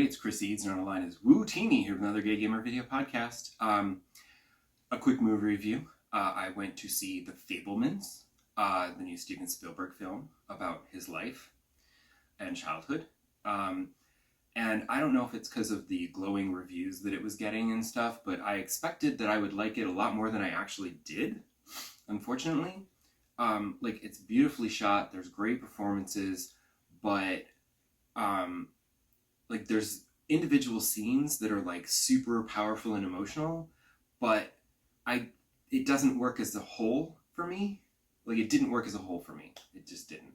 it's Chris Eads, and on the line is Wootini here with another Gay Gamer video podcast. A quick movie review. I went to see The Fabelmans, the new Steven Spielberg film about his life and childhood. And I don't know if it's because of the glowing reviews that it was getting and stuff, but I expected that I would like it a lot more than I actually did, unfortunately. It's beautifully shot, there's great performances, but there's individual scenes that are like super powerful and emotional, but it doesn't work as a whole for me. It didn't work as a whole for me. It just didn't.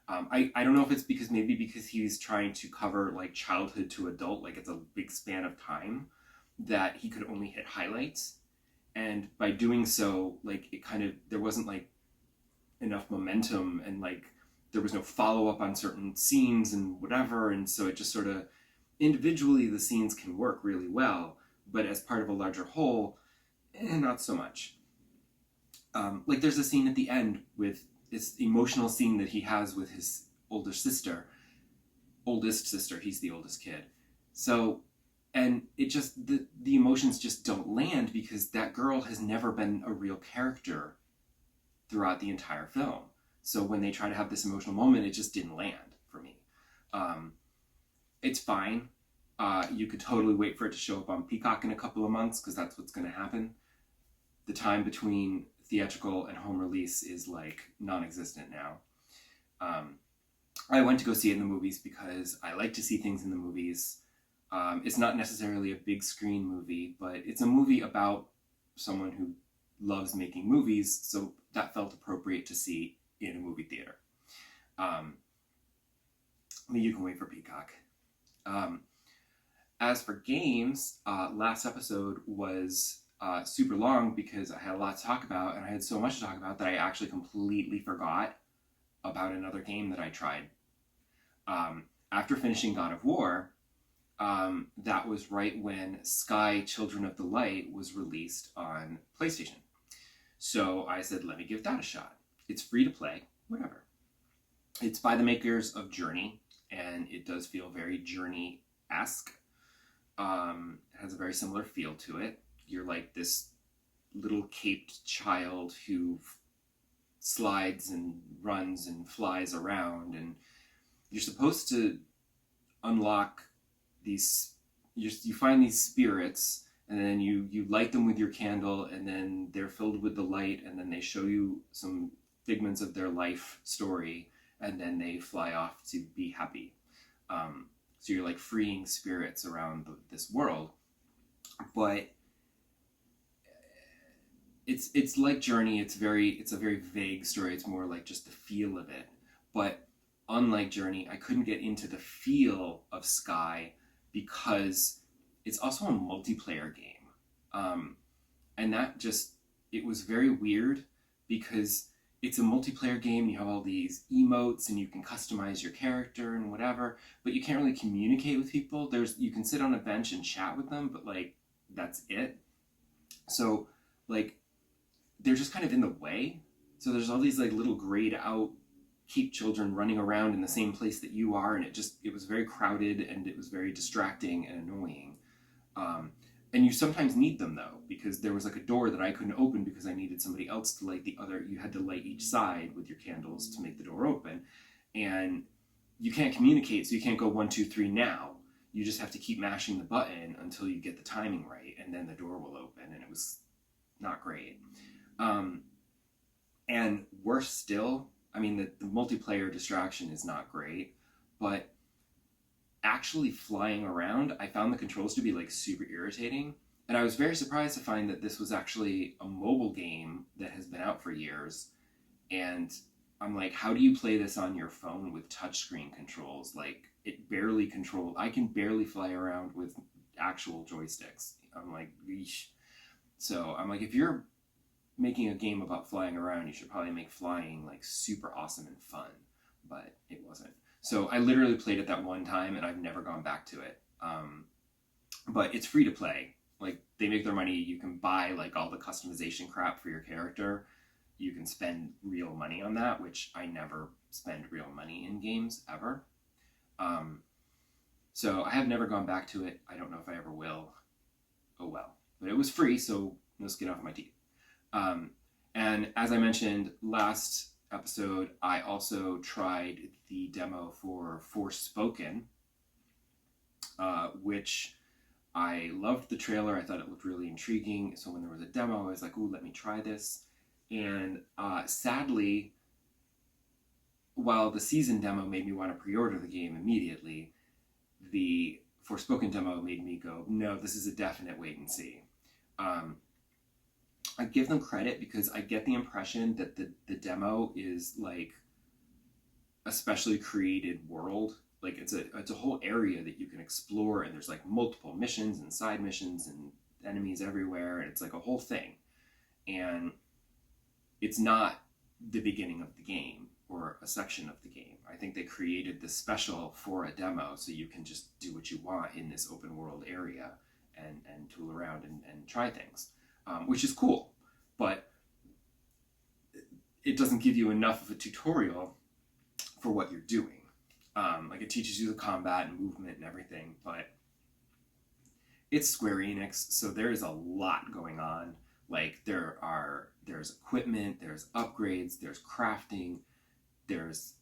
I don't know if it's because he's trying to cover like childhood to adult, like it's a big span of time that he could only hit highlights. And by doing so, there wasn't like enough momentum, and like there was no follow-up on certain scenes and whatever. And so it just sort of, individually the scenes can work really well, but as part of a larger whole, not so much. There's a scene at the end with this emotional scene that he has with his oldest sister, he's the oldest kid. So, and it just, the emotions just don't land because that girl has never been a real character throughout the entire film. So when they try to have this emotional moment, it just didn't land for me. It's fine. You could totally wait for it to show up on Peacock in a couple of months, because that's what's going to happen. The time between theatrical and home release is like non-existent now. I went to go see it in the movies because I like to see things in the movies. It's not necessarily a big screen movie, but it's a movie about someone who loves making movies, so that felt appropriate to see in a movie theater. You can wait for Peacock. As for games, last episode was super long because I had a lot to talk about, and I had so much to talk about that I actually completely forgot about another game that I tried. After finishing God of War, that was right when Sky Children of the Light was released on PlayStation. So I said, let me give that a shot. It's free to play, whatever. It's by the makers of Journey, and it does feel very Journey-esque. It has a very similar feel to it. You're like this little caped child who slides and runs and flies around, and you're supposed to unlock these, you find these spirits, and then you light them with your candle, and then they're filled with the light, and then they show you some figments of their life story, and then they fly off to be happy. So you're like freeing spirits around this world. But it's like Journey. It's a very vague story. It's more like just the feel of it. But unlike Journey, I couldn't get into the feel of Sky because it's also a multiplayer game. And that just, it was very weird because it's a multiplayer game. You have all these emotes and you can customize your character and whatever, but you can't really communicate with people. You can sit on a bench and chat with them, but like, that's it. So like, they're just kind of in the way. So there's all these like little grayed out keep children running around in the same place that you are, and it was very crowded, and it was very distracting and annoying. And you sometimes need them though, because there was like a door that I couldn't open because I needed somebody else to light the other. You had to light each side with your candles to make the door open, and you can't communicate, so you can't go 1, 2, 3 now. You just have to keep mashing the button until you get the timing right, and then the door will open, and it was not great. And worse still, I mean, the multiplayer distraction is not great, but actually flying around, I found the controls to be like super irritating. And I was very surprised to find that this was actually a mobile game that has been out for years. And I'm like, how do you play this on your phone with touchscreen controls? Like, I can barely fly around with actual joysticks. I'm like, eesh. So I'm like, if you're making a game about flying around, you should probably make flying like super awesome and fun, but it wasn't. So I literally played it that one time, and I've never gone back to it. But it's free to play. Like, they make their money. You can buy like all the customization crap for your character. You can spend real money on that, which I never spend real money in games ever. So I have never gone back to it. I don't know if I ever will. Oh well. But it was free, so no skin off my teeth. And as I mentioned last episode, I also tried the demo for Forspoken, which I loved the trailer. I thought it looked really intriguing. So when there was a demo, I was like, ooh, let me try this. And sadly, while the season demo made me want to pre-order the game immediately, the Forspoken demo made me go, no, this is a definite wait and see. I give them credit because I get the impression that the demo is like a specially created world. Like it's a whole area that you can explore, and there's like multiple missions and side missions and enemies everywhere, and it's like a whole thing. And it's not the beginning of the game or a section of the game. I think they created this special for a demo so you can just do what you want in this open world area and tool around and try things, which is cool. But it doesn't give you enough of a tutorial for what you're doing. Like it teaches you the combat and movement and everything, but it's Square Enix, so there is a lot going on. Like there's equipment, there's upgrades, there's crafting, there's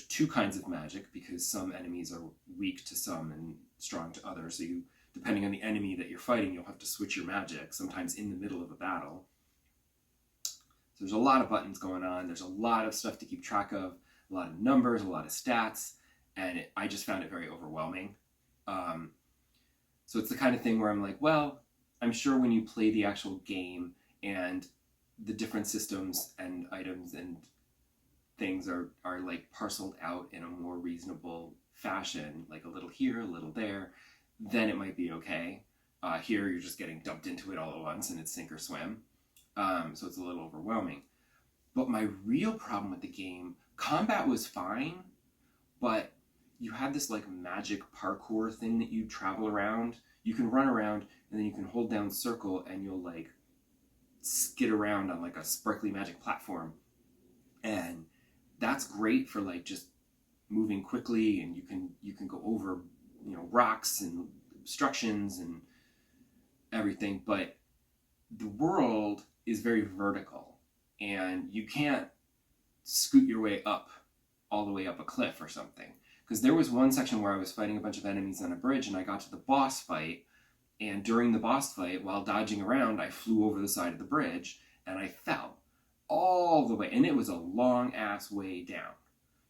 two kinds of magic because some enemies are weak to some and strong to others. So you, depending on the enemy that you're fighting, you'll have to switch your magic sometimes in the middle of a battle. So there's a lot of buttons going on. There's a lot of stuff to keep track of, a lot of numbers, a lot of stats, and I just found it very overwhelming. So it's the kind of thing where I'm like, well, I'm sure when you play the actual game and the different systems and items and things are like parceled out in a more reasonable fashion, like a little here, a little there, then it might be okay. Here you're just getting dumped into it all at once and it's sink or swim. So it's a little overwhelming. But my real problem with the game, combat was fine, but you had this like magic parkour thing that you travel around. You can run around and then you can hold down circle and you'll like skid around on like a sparkly magic platform. And that's great for like just moving quickly, and you can go over, you know, rocks and obstructions and everything, but the world is very vertical and you can't scoot your way up all the way up a cliff or something. Because there was one section where I was fighting a bunch of enemies on a bridge and I got to the boss fight, and during the boss fight, while dodging around, I flew over the side of the bridge and I fell all the way, and it was a long ass way down.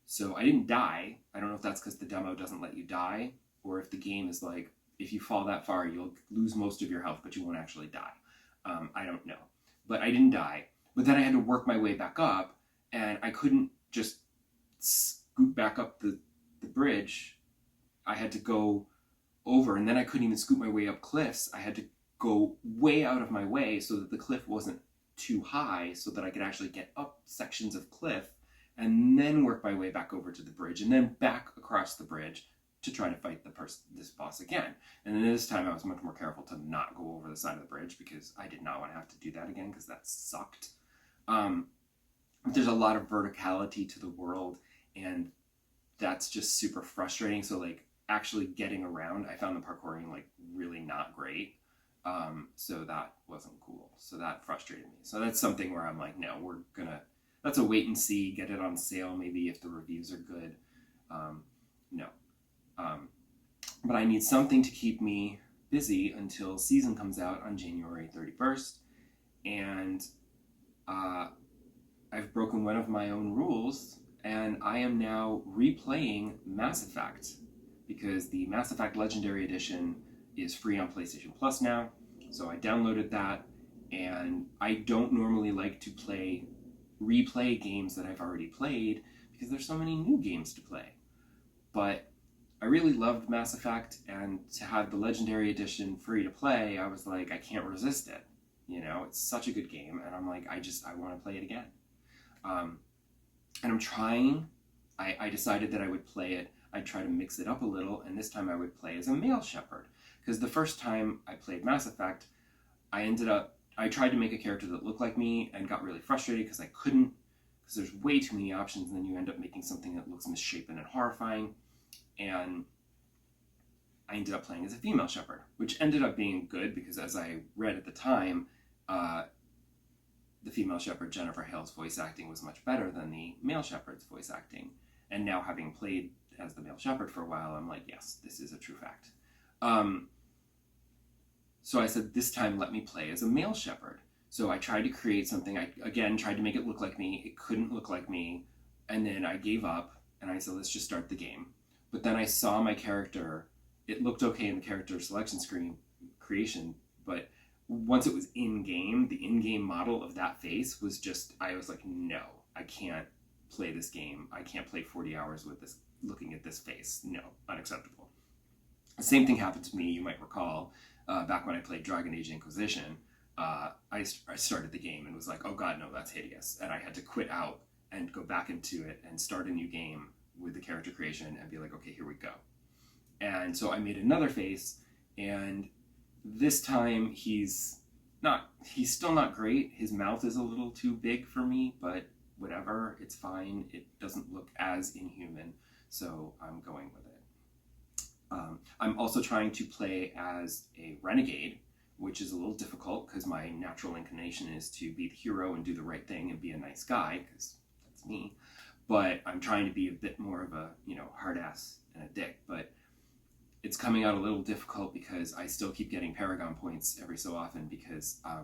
So I didn't die. I don't know if that's because the demo doesn't let you die, or if the game is like, if you fall that far, you'll lose most of your health, but you won't actually die. I don't know. But I didn't die. But then I had to work my way back up, and I couldn't just scoot back up the bridge. I had to go over, and then I couldn't even scoot my way up cliffs. I had to go way out of my way so that the cliff wasn't too high so that I could actually get up sections of cliff and then work my way back over to the bridge and then back across the bridge to try to fight this boss again. And then this time I was much more careful to not go over the side of the bridge because I did not want to have to do that again because that sucked. There's a lot of verticality to the world, and that's just super frustrating. So like actually getting around, I found the parkouring like really not great. So that wasn't cool. So that frustrated me. So that's something where I'm like, no, that's a wait and see, get it on sale maybe if the reviews are good. No. But I need something to keep me busy until season comes out on January 31st. And I've broken one of my own rules, and I am now replaying Mass Effect because the Mass Effect Legendary Edition is free on PlayStation Plus now. So I downloaded that, and I don't normally like to replay games that I've already played because there's so many new games to play. But I really loved Mass Effect, and to have the Legendary Edition free to play, I was like, I can't resist it. You know, it's such a good game, and I'm like, I want to play it again. And I'm trying. I decided that I would play it. I'd try to mix it up a little, and this time I would play as a male shepherd. Because the first time I played Mass Effect, I tried to make a character that looked like me and got really frustrated because I couldn't, because there's way too many options, and then you end up making something that looks misshapen and horrifying. And I ended up playing as a female shepherd, which ended up being good because, as I read at the time, the female shepherd Jennifer Hale's voice acting was much better than the male shepherd's voice acting. And now, having played as the male shepherd for a while, I'm like, yes, this is a true fact. So I said, this time let me play as a male shepherd. So I tried to create something. I, again, tried to make it look like me. It couldn't look like me. And then I gave up, and I said, let's just start the game. But then I saw my character. It looked okay in the character selection screen creation, but once it was in-game, the in-game model of that face was just, I was like, no, I can't play this game. I can't play 40 hours with this, looking at this face. No, unacceptable. The same thing happened to me, you might recall, back when I played Dragon Age Inquisition. I started the game and was like, oh god, no, that's hideous. And I had to quit out and go back into it and start a new game with the character creation and be like, okay, here we go. And so I made another face, and this time he's still not great. His mouth is a little too big for me, but whatever, it's fine. It doesn't look as inhuman, so I'm going with it. I'm also trying to play as a renegade, which is a little difficult because my natural inclination is to be the hero and do the right thing and be a nice guy, because that's me. But I'm trying to be a bit more of a, hard ass and a dick. But it's coming out a little difficult because I still keep getting Paragon points every so often because, I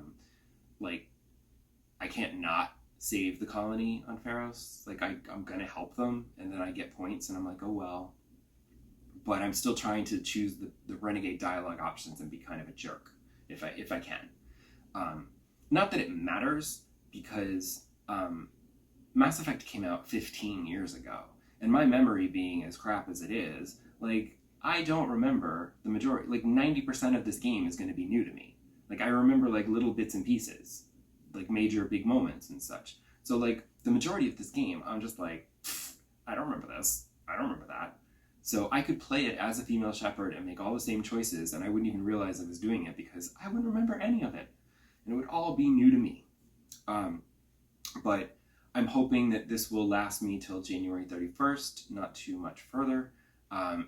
can't not save the colony on Pharos. I'm going to help them, and then I get points, and I'm like, oh well. But I'm still trying to choose the renegade dialogue options and be kind of a jerk if I can. Not that it matters, because Mass Effect came out 15 years ago, and my memory being as crap as it is, I don't remember the majority. 90% of this game is going to be new to me. I remember little bits and pieces, major big moments and such. So the majority of this game, I'm just I don't remember this. I don't remember that. So I could play it as a female shepherd and make all the same choices, and I wouldn't even realize I was doing it because I wouldn't remember any of it. And it would all be new to me. But I'm hoping that this will last me till January 31st, not too much further.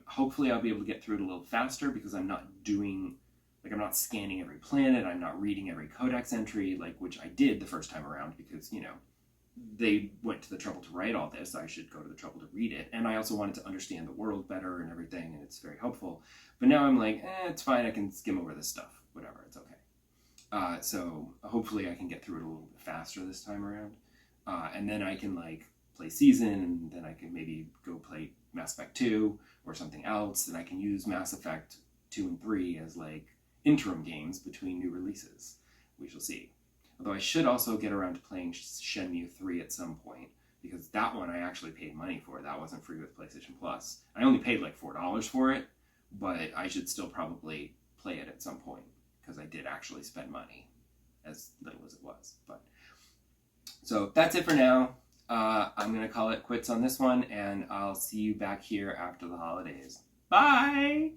Hopefully I'll be able to get through it a little faster because I'm not doing, I'm not scanning every planet, I'm not reading every codex entry, which I did the first time around because, they went to the trouble to write all this, I should go to the trouble to read it. And I also wanted to understand the world better and everything, and it's very helpful. But now I'm it's fine, I can skim over this stuff. Whatever, it's okay. So hopefully I can get through it a little bit faster this time around. And then I can play Season, and then I can maybe go play Mass Effect 2 or something else, and I can use Mass Effect 2 and 3 as interim games between new releases. We shall see. Although I should also get around to playing Shenmue 3 at some point, because that one I actually paid money for. That wasn't free with PlayStation Plus. I only paid $4 for it, but I should still probably play it at some point, because I did actually spend money, as little as it was. But so that's it for now. I'm going to call it quits on this one, and I'll see you back here after the holidays. Bye!